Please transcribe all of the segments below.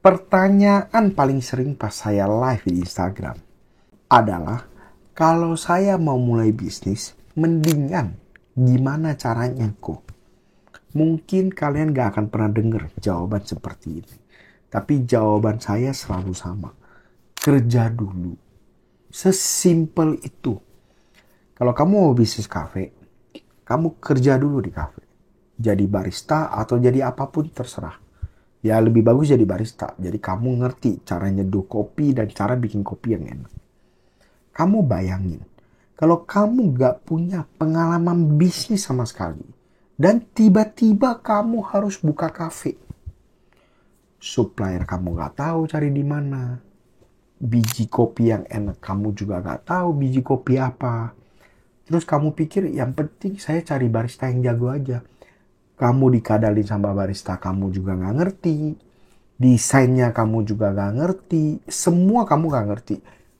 Pertanyaan paling sering pas saya live di Instagram adalah, kalau saya mau mulai bisnis, mendingan gimana caranya kok? Mungkin kalian gak akan pernah dengar jawaban seperti ini. Tapi jawaban saya selalu sama. Kerja dulu. Sesimpel itu. Kalau kamu mau bisnis kafe, kamu kerja dulu di kafe. Jadi barista atau jadi apapun terserah. Ya lebih bagus jadi barista. Jadi kamu ngerti cara nyeduh kopi dan cara bikin kopi yang enak. Kamu bayangin, kalau kamu gak punya pengalaman bisnis sama sekali, dan tiba-tiba kamu harus buka kafe. Supplier kamu gak tahu cari di mana. Biji kopi yang enak kamu juga gak tahu biji kopi apa. Terus kamu pikir yang penting saya cari barista yang jago aja. Kamu dikadalin sama barista kamu juga gak ngerti. Desainnya kamu juga gak ngerti. Semua kamu gak ngerti.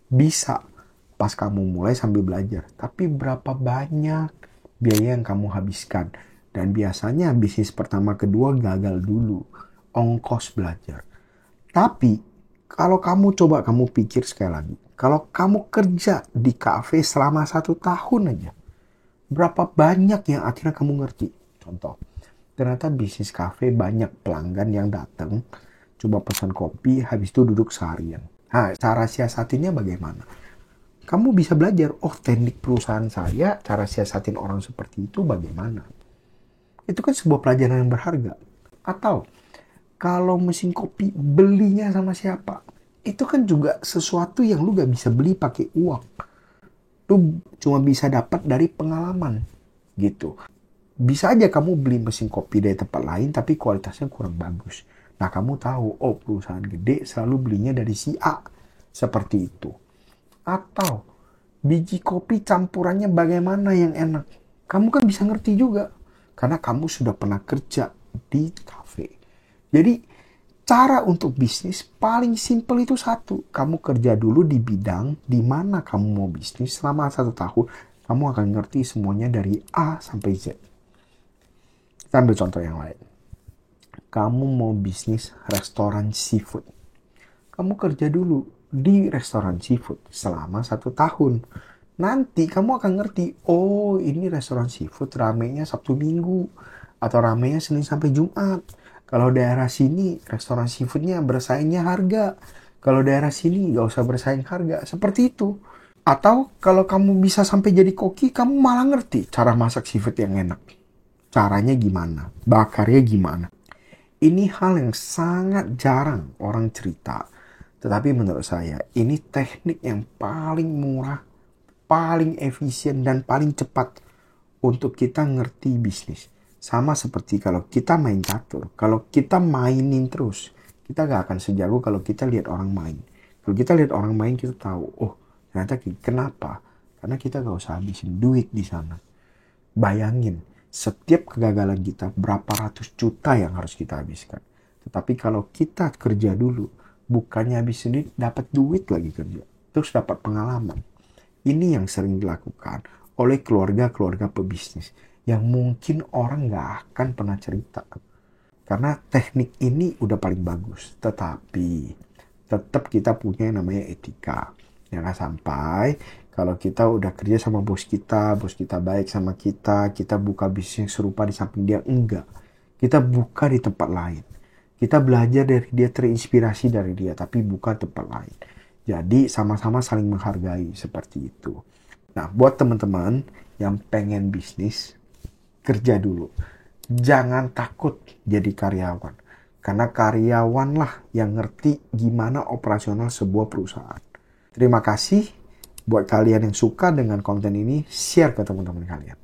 Bisa pas kamu mulai sambil belajar. Tapi berapa banyak biaya yang kamu habiskan. Dan biasanya bisnis pertama kedua gagal dulu. Ongkos belajar. Tapi kalau kamu coba kamu pikir sekali lagi. Kalau kamu kerja di kafe selama 1 tahun aja. Berapa banyak yang akhirnya kamu ngerti. Contoh. Ternyata bisnis kafe banyak pelanggan yang datang. Coba pesan kopi, habis itu duduk seharian. Nah, cara siasatinya bagaimana? Kamu bisa belajar, teknik perusahaan saya, cara siasatin orang seperti itu bagaimana. Itu kan sebuah pelajaran yang berharga. Atau, kalau mesin kopi belinya sama siapa? Itu kan juga sesuatu yang lu gak bisa beli pakai uang. Lu cuma bisa dapat dari pengalaman. Gitu. Bisa aja kamu beli mesin kopi dari tempat lain tapi kualitasnya kurang bagus. Nah kamu tahu, perusahaan gede selalu belinya dari si A. Seperti itu. Atau biji kopi campurannya bagaimana yang enak. Kamu kan bisa ngerti juga. Karena kamu sudah pernah kerja di kafe. Jadi cara untuk bisnis paling simpel itu satu. Kamu kerja dulu di bidang di mana kamu mau bisnis selama 1 tahun. Kamu akan ngerti semuanya dari A sampai Z. Kita ambil contoh yang lain. Kamu mau bisnis restoran seafood. Kamu kerja dulu di restoran seafood selama 1 tahun. Nanti kamu akan ngerti, ini restoran seafood ramenya Sabtu Minggu. Atau ramenya Senin sampai Jumat. Kalau daerah sini restoran seafoodnya bersaingnya harga. Kalau daerah sini gak usah bersaing harga. Seperti itu. Atau kalau kamu bisa sampai jadi koki, kamu malah ngerti cara masak seafood yang enak. Caranya gimana? Bakarnya gimana? Ini hal yang sangat jarang orang cerita. Tetapi menurut saya, ini teknik yang paling murah, paling efisien, dan paling cepat untuk kita ngerti bisnis. Sama seperti kalau kita main catur. Kalau kita mainin terus, kita gak akan sejago kalau kita lihat orang main. Kalau kita lihat orang main, kita tahu, ternyata kenapa? Karena kita gak usah habisin duit di sana. Bayangin. Setiap kegagalan kita berapa ratus juta yang harus kita habiskan. Tetapi kalau kita kerja dulu, bukannya habis duit, dapat duit lagi kerja. Terus dapat pengalaman. Ini yang sering dilakukan oleh keluarga-keluarga pebisnis. Yang mungkin orang gak akan pernah cerita. Karena teknik ini udah paling bagus. Tetapi tetap kita punya yang namanya etika. Jangan sampai kalau kita udah kerja sama bos kita baik sama kita buka bisnis serupa di samping dia, enggak. Kita buka di tempat lain. Kita belajar dari dia, terinspirasi dari dia, tapi buka tempat lain. Jadi sama-sama saling menghargai seperti itu. Nah, buat teman-teman yang pengen bisnis, kerja dulu. Jangan takut jadi karyawan. Karena karyawanlah yang ngerti gimana operasional sebuah perusahaan. Terima kasih. Buat kalian yang suka dengan konten ini, share ke teman-teman kalian.